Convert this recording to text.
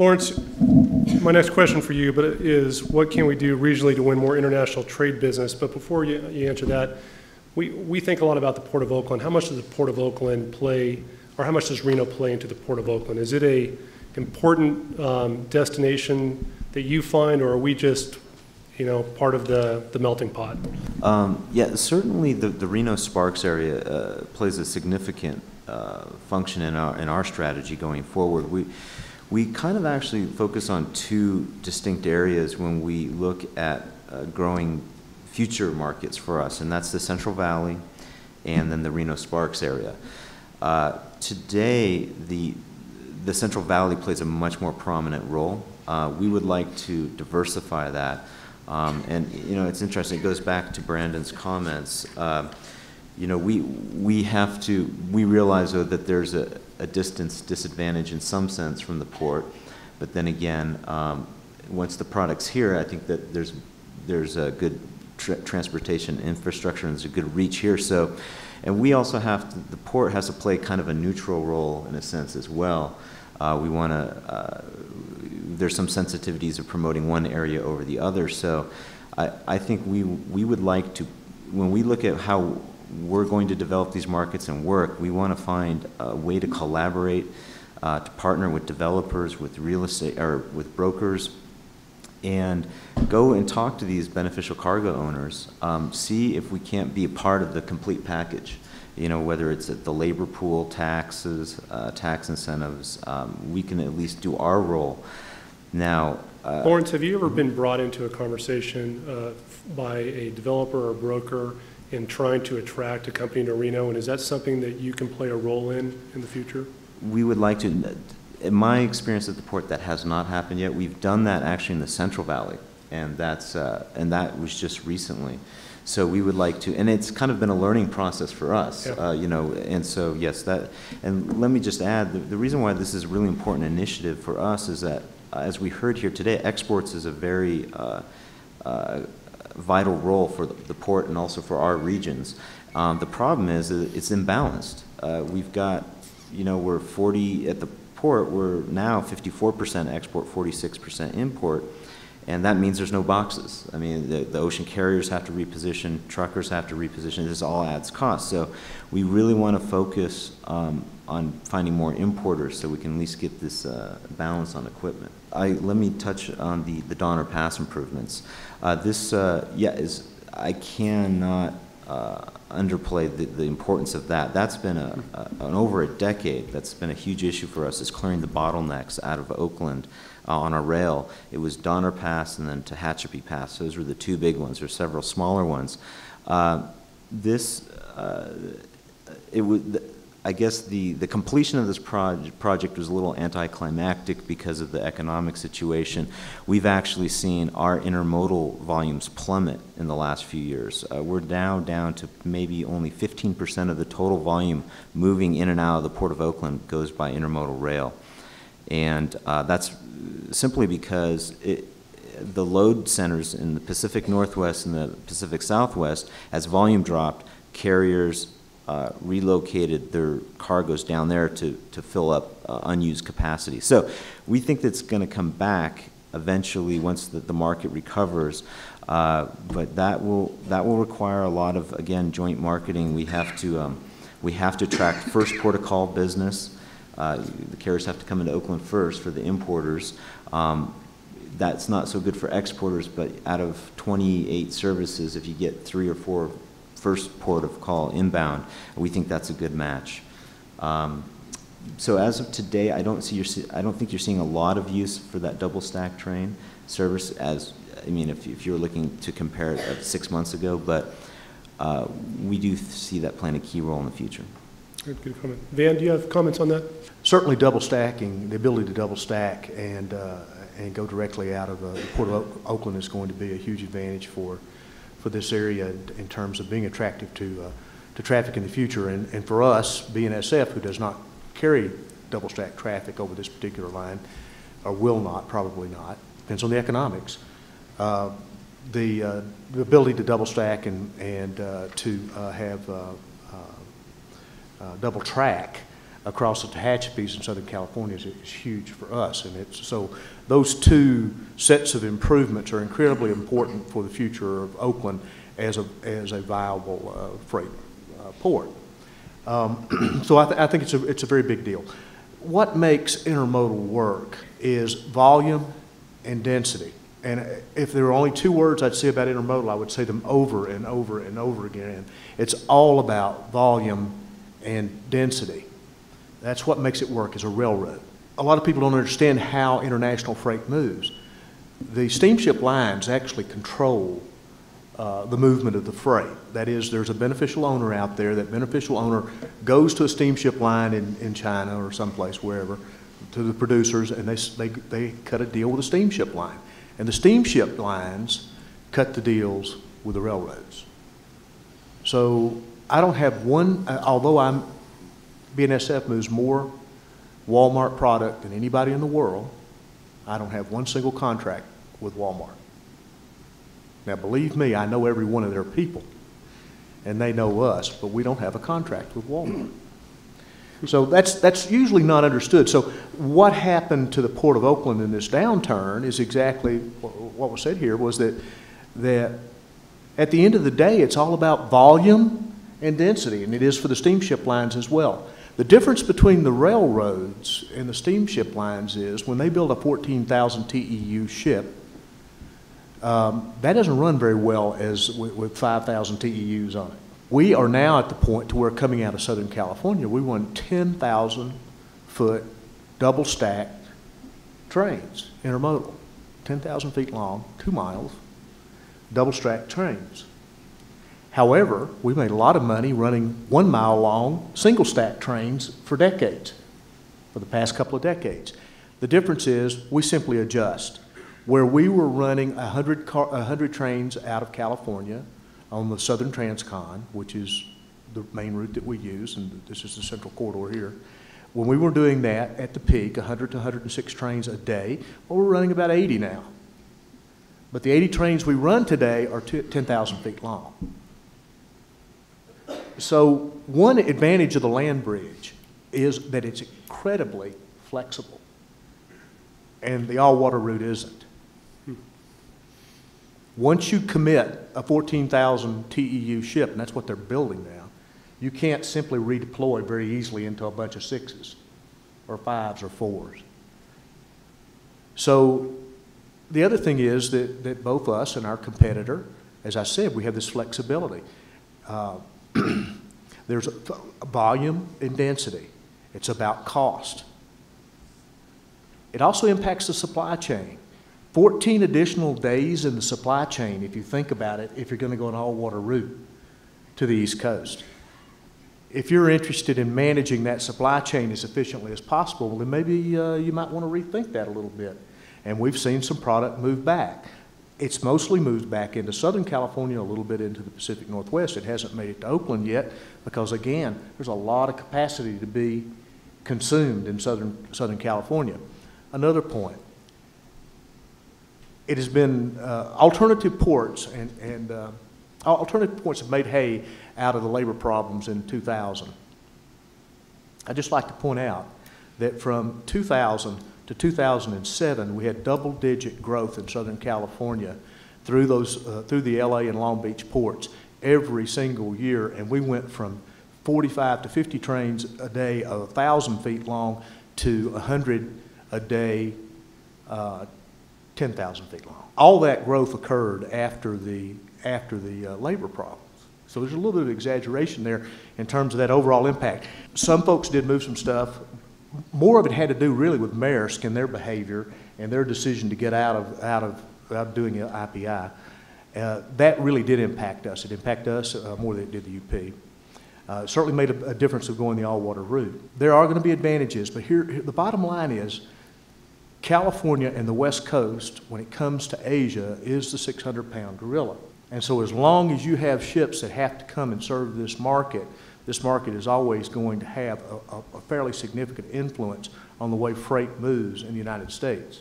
Lawrence, my next question for you is what can we do regionally to win more international trade business? But before you answer that, we think a lot about the Port of Oakland. How much does the Port of Oakland play, or how much does Reno play into the Port of Oakland? Is it a important destination that you find, or are we just, part of the melting pot? Yeah, certainly the Reno Sparks area plays a significant function in our strategy going forward. We kind of actually focus on two distinct areas when we look at growing future markets for us, and that's the Central Valley and then the Reno Sparks area. Today, the Central Valley plays a much more prominent role. We would like to diversify that. And it's interesting, it goes back to Brandon's comments. We realize though that there's a distance disadvantage in some sense from the port, but then again, once the product's here, I think that there's a good transportation infrastructure and there's a good reach here. So, and we also the port has to play kind of a neutral role in a sense as well. There's some sensitivities of promoting one area over the other. So I think we would like to, when we look at how we're going to develop these markets and work, we want to find a way to collaborate, to partner with developers, with real estate, or with brokers, and go and talk to these beneficial cargo owners, see if we can't be a part of the complete package. Whether it's at the labor pool, taxes, tax incentives, we can at least do our role. Now, Lawrence, have you ever been brought into a conversation by a developer or broker in trying to attract a company to Reno, and is that something that you can play a role in the future? We would like to. In my experience at the port, that has not happened yet. We've done that actually in the Central Valley, and that was just recently. So we would like to, and it's kind of been a learning process for us, yeah. And so yes, and let me just add, the reason why this is a really important initiative for us is that, as we heard here today, exports is a very vital role for the port and also for our regions. The problem is it's imbalanced. We've got, we're 40 at the port, we're now 54% export, 46% import. And that means there's no boxes. I mean, the ocean carriers have to reposition, truckers have to reposition. This all adds cost. So we really want to focus on finding more importers so we can at least get this balance on equipment. Let me touch on the Donner Pass improvements. I cannot underplay the importance of that. That's been over a decade. That's been a huge issue for us, is clearing the bottlenecks out of Oakland. On our rail, it was Donner Pass and then Tehachapi Pass. Those were the two big ones. There's several smaller ones. I guess the completion of this project was a little anticlimactic because of the economic situation. We've actually seen our intermodal volumes plummet in the last few years. We're now down to maybe only 15% of the total volume moving in and out of the Port of Oakland goes by intermodal rail. And that's simply because the load centers in the Pacific Northwest and the Pacific Southwest, as volume dropped, carriers relocated their cargoes down there to fill up unused capacity. So we think that's going to come back eventually once the market recovers, but that will require a lot of, again, joint marketing. We have to attract first port of call business. The carriers have to come into Oakland first for the importers. That's not so good for exporters, but out of 28 services, if you get 3 or 4 first port of call inbound, we think that's a good match. So as of today, I don't think you're seeing a lot of use for that double stack train service. If you're looking to compare it 6 months ago, but we do see that playing a key role in the future. Good comment. Van, do you have comments on that? Certainly double stacking, the ability to double stack and go directly out of the Port of Oakland is going to be a huge advantage for this area in terms of being attractive to traffic in the future. And for us, BNSF, who does not carry double stack traffic over this particular line, or will not, probably not, depends on the economics. The ability to double stack and to have double track across the Tehachapies in Southern California is huge for us. And so those two sets of improvements are incredibly important for the future of Oakland as a viable freight port. So I think it's a very big deal. What makes intermodal work is volume and density. And if there were only two words I'd say about intermodal, I would say them over and over and over again. It's all about volume and density. That's what makes it work as a railroad. A lot of people don't understand how international freight moves. The steamship lines actually control the movement of the freight. That is, there's a beneficial owner out there. That beneficial owner goes to a steamship line in China or someplace, wherever, to the producers, and they cut a deal with a steamship line. And the steamship lines cut the deals with the railroads. So I don't have one, although BNSF moves more Walmart product than anybody in the world, I don't have one single contract with Walmart. Now, believe me, I know every one of their people, and they know us, but we don't have a contract with Walmart. So that's usually not understood. So what happened to the Port of Oakland in this downturn is exactly what was said here, was that at the end of the day, it's all about volume and density, and it is for the steamship lines as well. The difference between the railroads and the steamship lines is when they build a 14,000 TEU ship, that doesn't run very well as with 5,000 TEUs on it. We are now at the point to where, coming out of Southern California, we run 10,000-foot double-stacked trains, intermodal, 10,000 feet long, 2 miles, double-stacked trains. However, we made a lot of money running 1 mile long single-stack trains for decades, for the past couple of decades. The difference is we simply adjust. Where we were running 100 trains out of California on the Southern Transcon, which is the main route that we use, and this is the central corridor here. When we were doing that at the peak, 100 to 106 trains a day, well, we're running about 80 now. But the 80 trains we run today are 10,000 feet long. So one advantage of the land bridge is that it's incredibly flexible, and the all-water route isn't. Once you commit a 14,000 TEU ship, and that's what they're building now, you can't simply redeploy very easily into a bunch of 6s or 5s or 4s. So the other thing is that both us and our competitor, as I said, we have this flexibility. There's a volume and density. It's about cost. It also impacts the supply chain. 14 additional days in the supply chain, if you think about it, if you're going to go an all-water route to the East Coast. If you're interested in managing that supply chain as efficiently as possible, then maybe you might want to rethink that a little bit. And we've seen some product move back. It's mostly moved back into Southern California, a little bit into the Pacific Northwest. It hasn't made it to Oakland yet because, again, there's a lot of capacity to be consumed in Southern California. Another point. It has been alternative ports and alternative ports have made hay out of the labor problems in 2000. I'd just like to point out that from 2000 to 2007, we had double-digit growth in Southern California through the LA and Long Beach ports every single year, and we went from 45 to 50 trains a day of 1,000 feet long to 100 a day, 10,000 feet long. All that growth occurred after the labor problems. So there's a little bit of exaggeration there in terms of that overall impact. Some folks did move some stuff. More of it had to do really with Maersk and their behavior and their decision to get out of doing IPI. That really did impact us. It impacted us more than it did the UP. Certainly made a difference of going the all-water route. There are going to be advantages, but here the bottom line is California and the West Coast, when it comes to Asia, is the 600-pound gorilla. And so as long as you have ships that have to come and serve this market is always going to have a fairly significant influence on the way freight moves in the United States.